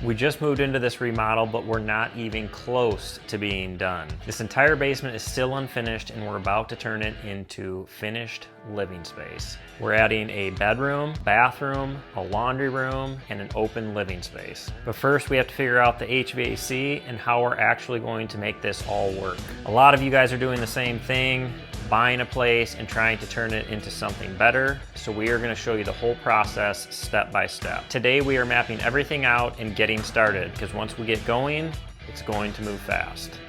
We just moved into this remodel, but we're not even close to being done. This entire basement is still unfinished and we're about to turn it into finished living space. We're adding a bedroom, bathroom, a laundry room, and an open living space. But first we have to figure out the HVAC and how we're actually going to make this all work. A lot of you guys are doing the same thing, buying a place and trying to turn it into something better. So we are going to show you the whole process step by step. Today we are mapping everything out and getting started, because once we get going, it's going to move fast.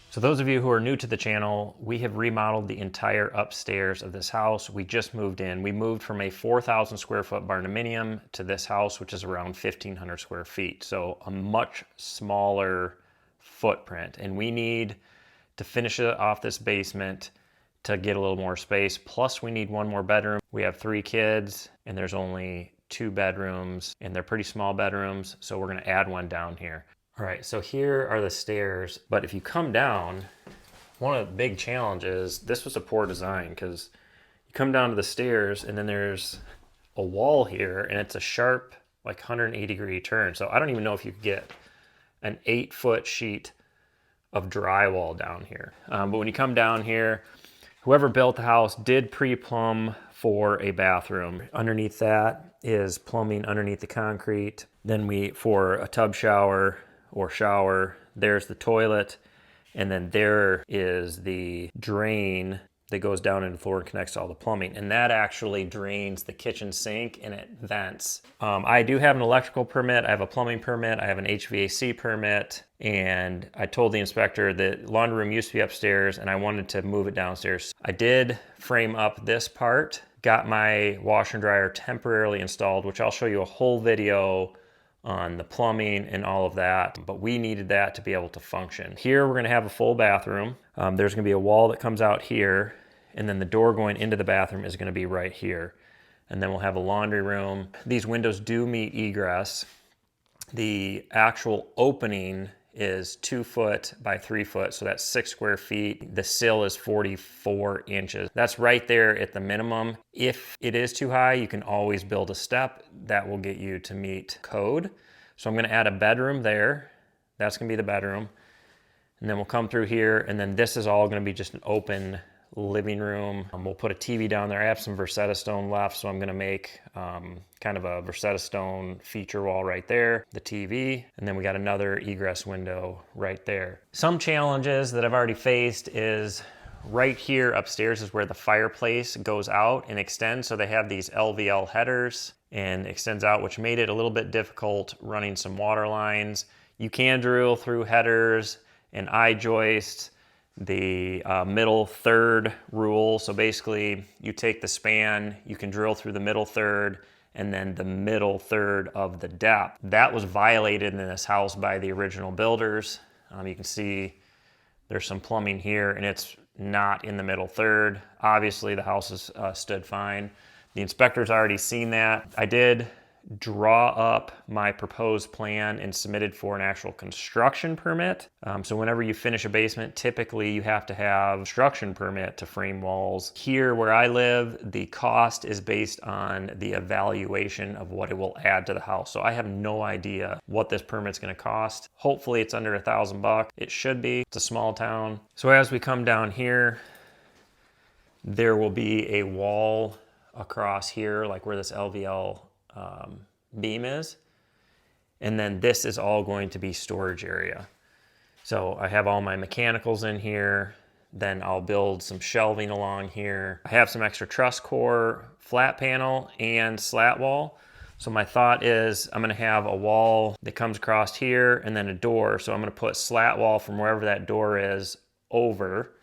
So those of you who are new to the channel, we have remodeled the entire upstairs of this house. We just moved in. We moved from a 4,000 square foot Barndominium to this house, which is around 1,500 square feet. So a much smaller footprint. And we need to finish it off this basement to get a little more space. Plus we need one more bedroom. We have 3 kids and there's only 2 bedrooms and they're pretty small bedrooms. So we're gonna add one down here. All right, so here are the stairs, but if you come down, one of the big challenges, this was a poor design because you come down to the stairs and then there's a wall here and it's a sharp, like 180-degree turn. So I don't even know if you could get an 8-foot sheet of drywall down here. But when you come down here, whoever built the house did pre-plumb for a bathroom. Underneath that is plumbing underneath the concrete. Then for a tub shower, there's the toilet, and then there is the drain that goes down into the floor and connects to all the plumbing, and that actually drains the kitchen sink and it vents. I do have an electrical permit, I have a plumbing permit, I have an HVAC permit, and I told the inspector that laundry room used to be upstairs and I wanted to move it downstairs. I did frame up this part, got my washer and dryer temporarily installed, which I'll show you a whole video on the plumbing and all of that, but we needed that to be able to function. Here we're gonna have a full bathroom. There's gonna be a wall that comes out here, and then the door going into the bathroom is gonna be right here. And then we'll have a laundry room. These windows do meet egress. The actual opening is 2 foot by 3 foot, so that's 6 square feet. The sill is 44 inches. That's right there at the minimum. If it is too high, you can always build a step. That will get you to meet code. So I'm gonna add a bedroom there. That's gonna be the bedroom. And then we'll come through here, and then this is all gonna be just an open living room. We'll put a TV down there. I have some Versetta stone left, so I'm gonna make kind of a Versetta stone feature wall right there, the TV, and then we got another egress window right there. Some challenges that I've already faced is right here upstairs is where the fireplace goes out and extends. So they have these LVL headers and extends out, which made it a little bit difficult running some water lines. You can drill through headers and I-joist the middle third rule. So basically you take the span, you can drill through the middle third and then the middle third of the depth. That was violated in this house by the original builders. You can see there's some plumbing here and it's not in the middle third. Obviously the house has stood fine. The inspector's already seen that. I did draw up my proposed plan and submitted for an actual construction permit. So whenever you finish a basement, typically you have to have a construction permit to frame walls. Here where I live, the cost is based on the evaluation of what it will add to the house. So I have no idea what this permit's gonna cost. Hopefully it's under $1,000. It should be. It's a small town. So as we come down here, there will be a wall across here, like where this LVL beam is, and then this is all going to be storage area. So I have all my mechanicals in here, then I'll build some shelving along here. I have some extra truss core, flat panel, and slat wall. So my thought is I'm gonna have a wall that comes across here and then a door. So I'm gonna put slat wall from wherever that door is over,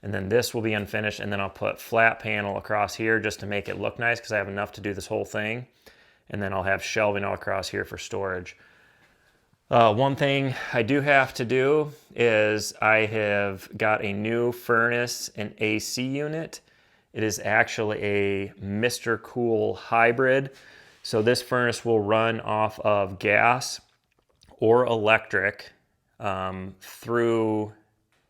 and then this will be unfinished, and then I'll put flat panel across here just to make it look nice because I have enough to do this whole thing. And then I'll have shelving all across here for storage. One thing I do have to do is I have got a new furnace and AC unit. It is actually a Mr. Cool hybrid. So this furnace will run off of gas or electric. through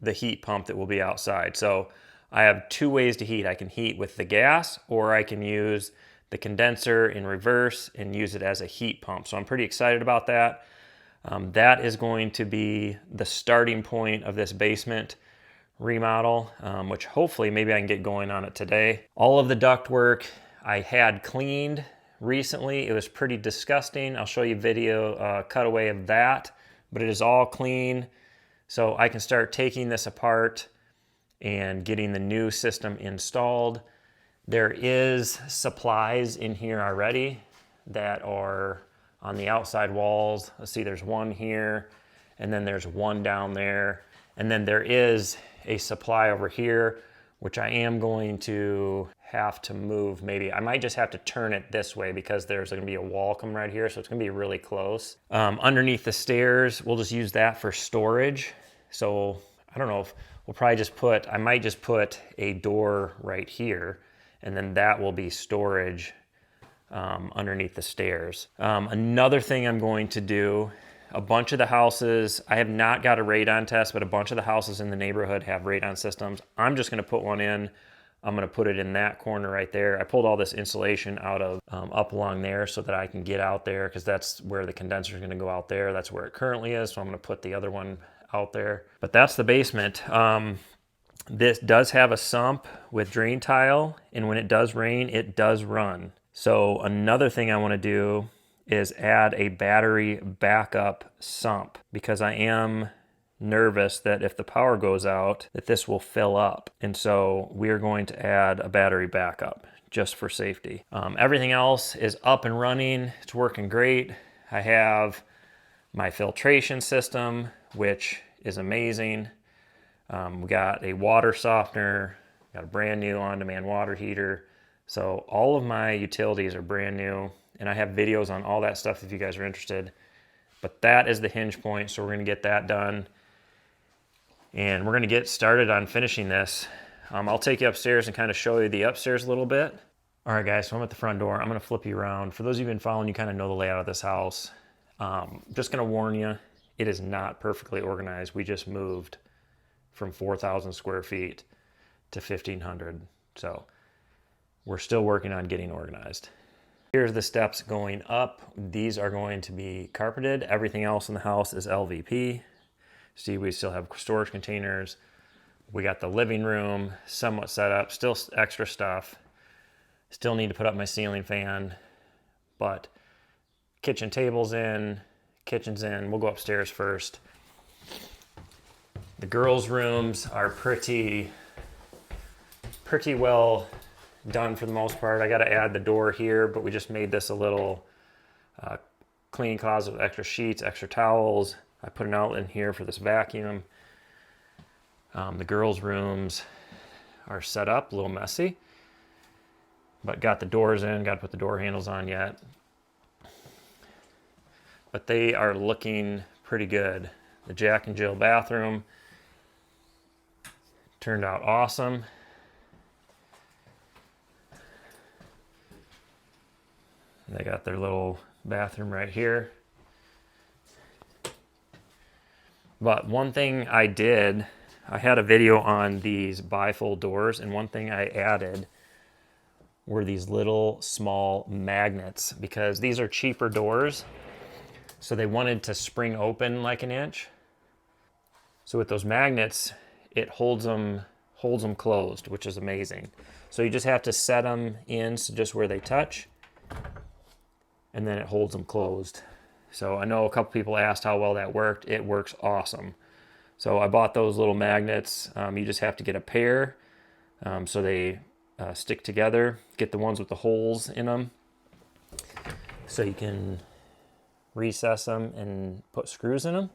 the heat pump that will be outside. So I have two ways to heat. I can heat with the gas, or I can use the condenser in reverse and use it as a heat pump. So I'm pretty excited about that. That is going to be the starting point of this basement remodel, which hopefully maybe I can get going on it today. All of the ductwork I had cleaned recently. It was pretty disgusting. I'll show you a video cutaway of that, but it is all clean. So I can start taking this apart and getting the new system installed. There is supplies in here already that are on the outside walls. Let's see, there's one here, and then there's one down there. And then there is a supply over here, which I am going to have to move. Maybe I might just have to turn it this way because there's gonna be a wall coming right here, so it's gonna be really close. Underneath the stairs, we'll just use that for storage. So I don't know if we'll probably just I might just put a door right here, and then that will be storage underneath the stairs. Another thing I'm going to do, a bunch of the houses, I have not got a radon test, but a bunch of the houses in the neighborhood have radon systems. I'm just gonna put one in. I'm gonna put it in that corner right there. I pulled all this insulation out of up along there so that I can get out there, because that's where the condenser is gonna go out there. That's where it currently is, so I'm gonna put the other one out there. But that's the basement. This does have a sump with drain tile, and when it does rain, it does run. So another thing I want to do is add a battery backup sump, because I am nervous that if the power goes out, that this will fill up. And so we're going to add a battery backup just for safety. Everything else is up and running. It's working great. I have my filtration system, which is amazing. We got a water softener, got a brand new on-demand water heater. So all of my utilities are brand new, and I have videos on all that stuff if you guys are interested. But that is the hinge point, so we're gonna get that done. And we're gonna get started on finishing this. I'll take you upstairs and kind of show you the upstairs a little bit. All right guys, so I'm at the front door. I'm gonna flip you around. For those of you who've been following, you kind of know the layout of this house. Just gonna warn you, it is not perfectly organized. We just moved from 4,000 square feet to 1,500. So we're still working on getting organized. Here's the steps going up. These are going to be carpeted. Everything else in the house is LVP. See, we still have storage containers. We got the living room somewhat set up, still extra stuff. Still need to put up my ceiling fan, but kitchen table's in, kitchen's in. We'll go upstairs first. The girls' rooms are pretty well done for the most part. I got to add the door here, but we just made this a little clean closet with extra sheets, extra towels. I put an outlet in here for this vacuum. The girls' rooms are set up, a little messy, but got the doors in, got to put the door handles on yet. But they are looking pretty good. The Jack and Jill bathroom turned out awesome. They got their little bathroom right here. But one thing I did, I had a video on these bifold doors, and one thing I added were these little small magnets, because these are cheaper doors. So they wanted to spring open like an inch. So with those magnets, it holds them closed, which is amazing. So you just have to set them in so just where they touch, and then it holds them closed. So I know a couple people asked how well that worked. It works awesome. So I bought those little magnets. You just have to get a pair so they stick together. Get the ones with the holes in them so you can recess them and put screws in them.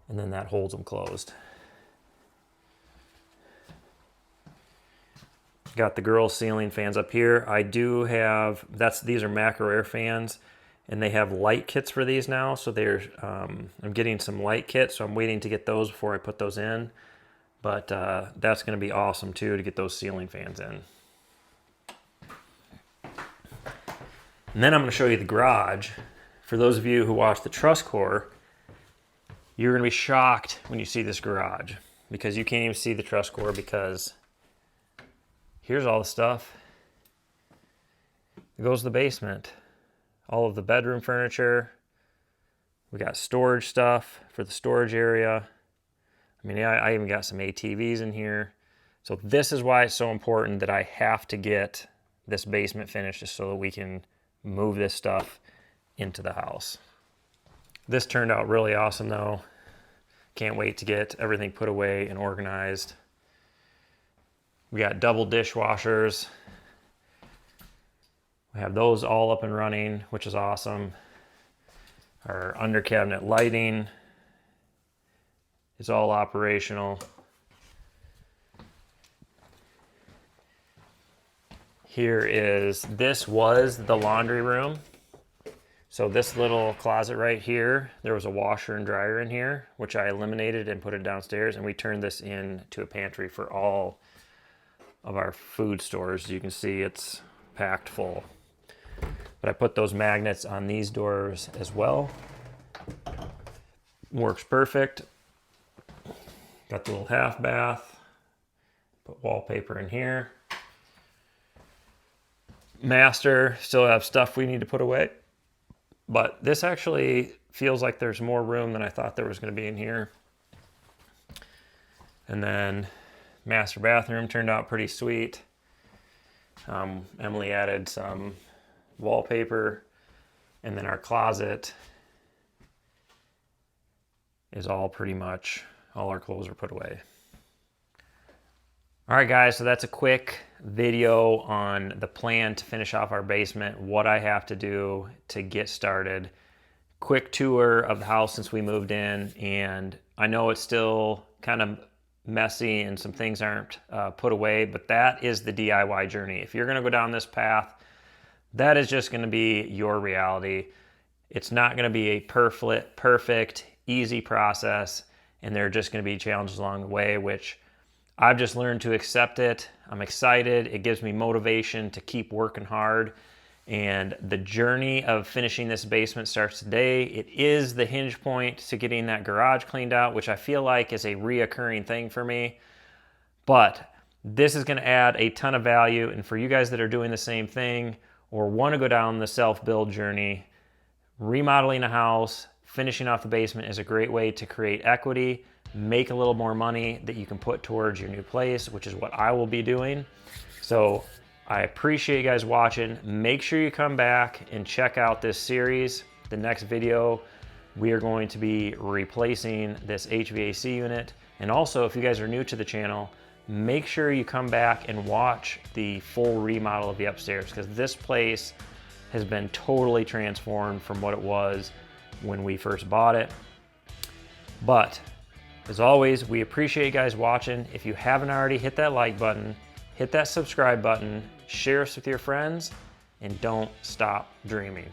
And then that holds them closed. Got the girls' ceiling fans up here. I do have, these are macro air fans, and they have light kits for these now. So I'm getting some light kits, so I'm waiting to get those before I put those in. But that's gonna be awesome too, to get those ceiling fans in. And then I'm gonna show you the garage. For those of you who watch the truss core, You're gonna be shocked when you see this garage, because you can't even see the truss core, because here's all the stuff that goes to the basement. All of the bedroom furniture. We got storage stuff for the storage area. I mean, I even got some ATVs in here. So this is why it's so important that I have to get this basement finished, just so that we can move this stuff into the house. This turned out really awesome though. Can't wait to get everything put away and organized. We got double dishwashers. We have those all up and running, which is awesome. Our under cabinet lighting is all operational. This was the laundry room. So this little closet right here, there was a washer and dryer in here, which I eliminated and put it downstairs, and we turned this into a pantry for all of our food stores. You can see it's packed full. But I put those magnets on these doors as well. Works perfect. Got the little half bath. Put wallpaper in here. Master, still have stuff we need to put away. But this actually feels like there's more room than I thought there was going to be in here. And then master bathroom turned out pretty sweet. Emily added some wallpaper, and then our closet is all pretty much, all our clothes are put away. All right guys, so that's a quick video on the plan to finish off our basement, what I have to do to get started. Quick tour of the house since we moved in, and I know it's still kind of messy and some things aren't put away, but that is the DIY journey. If you're gonna go down this path, that is just gonna be your reality. It's not gonna be a perfect, easy process, and there are just gonna be challenges along the way, which I've just learned to accept it. I'm excited. It gives me motivation to keep working hard. And the journey of finishing this basement starts today. It is the hinge point to getting that garage cleaned out, which I feel like is a reoccurring thing for me. But this is going to add a ton of value. And for you guys that are doing the same thing or want to go down the self-build journey, remodeling a house, finishing off the basement is a great way to create equity, make a little more money that you can put towards your new place, which is what I will be doing. So I appreciate you guys watching. Make sure you come back and check out this series. The next video, we are going to be replacing this HVAC unit. And also, if you guys are new to the channel, make sure you come back and watch the full remodel of the upstairs, because this place has been totally transformed from what it was when we first bought it. But as always, we appreciate you guys watching. If you haven't already, hit that like button, hit that subscribe button, share us with your friends, and don't stop dreaming.